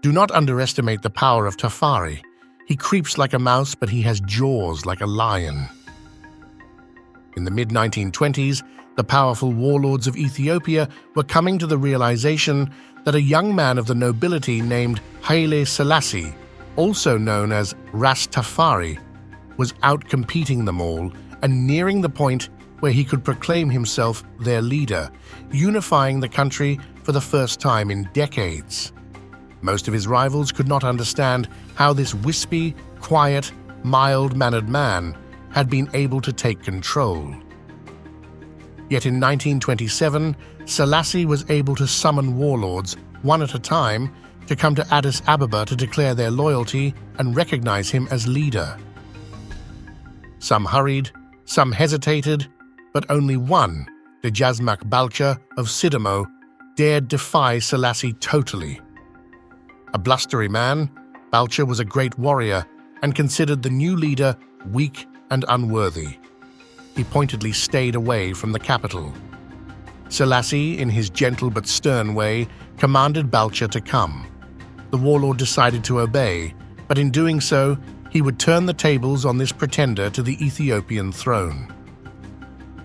Do not underestimate the power of Tafari. He creeps like a mouse, but he has jaws like a lion. In the mid-1920s, the powerful warlords of Ethiopia were coming to the realization that a young man of the nobility named Haile Selassie, also known as Ras Tafari, was outcompeting them all and nearing the point where he could proclaim himself their leader, unifying the country for the first time in decades. Most of his rivals could not understand how this wispy, quiet, mild-mannered man had been able to take control. Yet in 1927, Selassie was able to summon warlords, one at a time, to come to Addis Ababa to declare their loyalty and recognize him as leader. Some hurried, some hesitated, but only one, Dejazmach Balcha of Sidamo, dared defy Selassie totally. A blustery man, Balcha was a great warrior and considered the new leader weak and unworthy. He pointedly stayed away from the capital. Selassie, in his gentle but stern way, commanded Balcha to come. The warlord decided to obey, but in doing so, he would turn the tables on this pretender to the Ethiopian throne.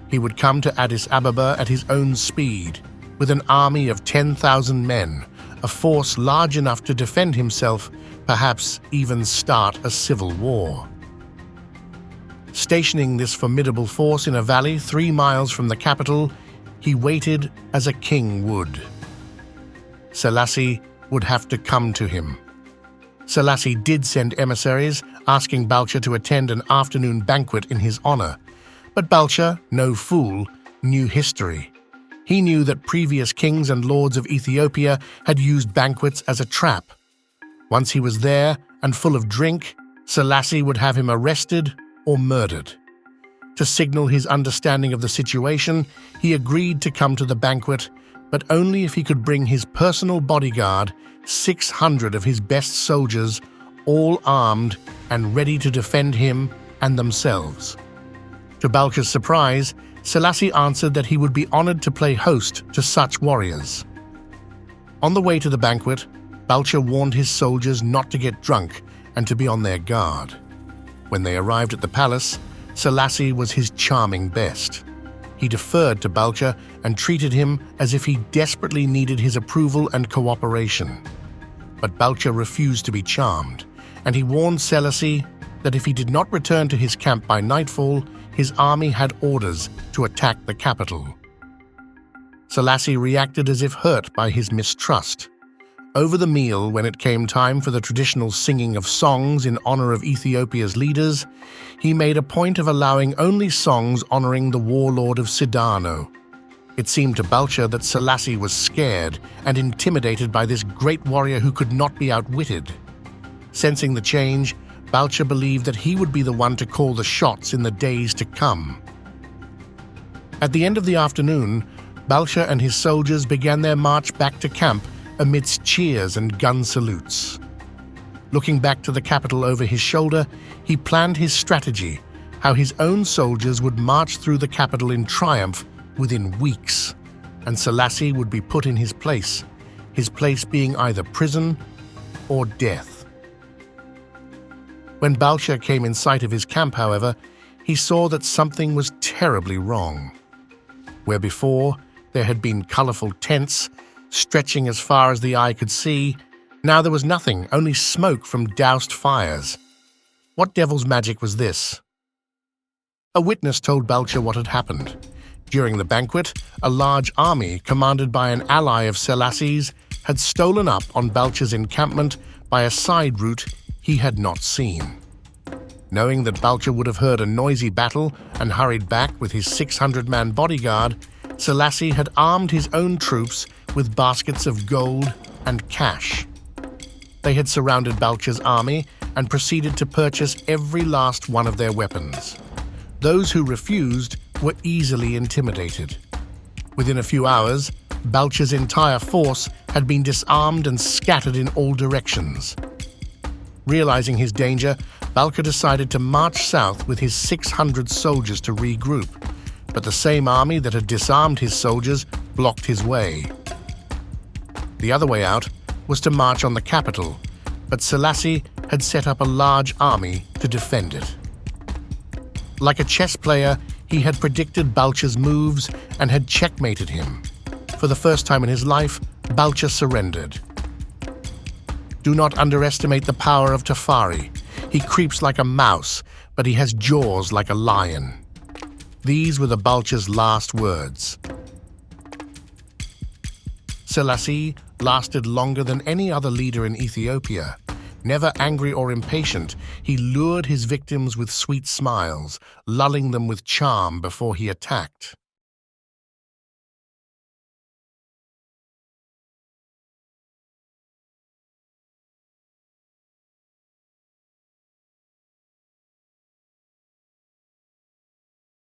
He would come to Addis Ababa at his own speed, with an army of 10,000 men, a force large enough to defend himself, perhaps even start a civil war. Stationing this formidable force in a valley 3 miles from the capital, he waited as a king would. Selassie would have to come to him. Selassie did send emissaries, asking Balcha to attend an afternoon banquet in his honor. But Balcha, no fool, knew history. He knew that previous kings and lords of Ethiopia had used banquets as a trap. Once he was there and full of drink, Selassie would have him arrested or murdered. To signal his understanding of the situation, he agreed to come to the banquet, but only if he could bring his personal bodyguard, 600 of his best soldiers, all armed and ready to defend him and themselves. To Balcha's surprise, Selassie answered that he would be honored to play host to such warriors. On the way to the banquet, Balcha warned his soldiers not to get drunk and to be on their guard. When they arrived at the palace, Selassie was his charming best. He deferred to Balcha and treated him as if he desperately needed his approval and cooperation. But Balcha refused to be charmed, and he warned Selassie that if he did not return to his camp by nightfall, his army had orders to attack the capital. Selassie reacted as if hurt by his mistrust. Over the meal, when it came time for the traditional singing of songs in honor of Ethiopia's leaders, he made a point of allowing only songs honoring the warlord of Sidamo. It seemed to Balcha that Selassie was scared and intimidated by this great warrior who could not be outwitted. Sensing the change, Balcha believed that he would be the one to call the shots in the days to come. At the end of the afternoon, Balcha and his soldiers began their march back to camp amidst cheers and gun salutes. Looking back to the capital over his shoulder, he planned his strategy, how his own soldiers would march through the capital in triumph within weeks, and Selassie would be put in his place being either prison or death. When Balcha came in sight of his camp, however, he saw that something was terribly wrong. Where before there had been colorful tents stretching as far as the eye could see, now there was nothing, only smoke from doused fires. What devil's magic was this? A witness told Balcha what had happened. During the banquet, a large army, commanded by an ally of Selassie's, had stolen up on Balcha's encampment by a side route he had not seen. Knowing that Balcha would have heard a noisy battle and hurried back with his 600-man bodyguard, Selassie had armed his own troops with baskets of gold and cash. They had surrounded Balcha's army and proceeded to purchase every last one of their weapons. Those who refused were easily intimidated. Within a few hours, Balcha's entire force had been disarmed and scattered in all directions. Realizing his danger, Balcha decided to march south with his 600 soldiers to regroup, but the same army that had disarmed his soldiers blocked his way. The other way out, was to march on the capital, but Selassie had set up a large army to defend it. Like a chess player, he had predicted Balcha's moves and had checkmated him. For the first time in his life, Balcha surrendered. Do not underestimate the power of Tafari. He creeps like a mouse, but he has jaws like a lion. These were the Balcha's last words. Selassie lasted longer than any other leader in Ethiopia. Never angry or impatient, he lured his victims with sweet smiles, lulling them with charm before he attacked.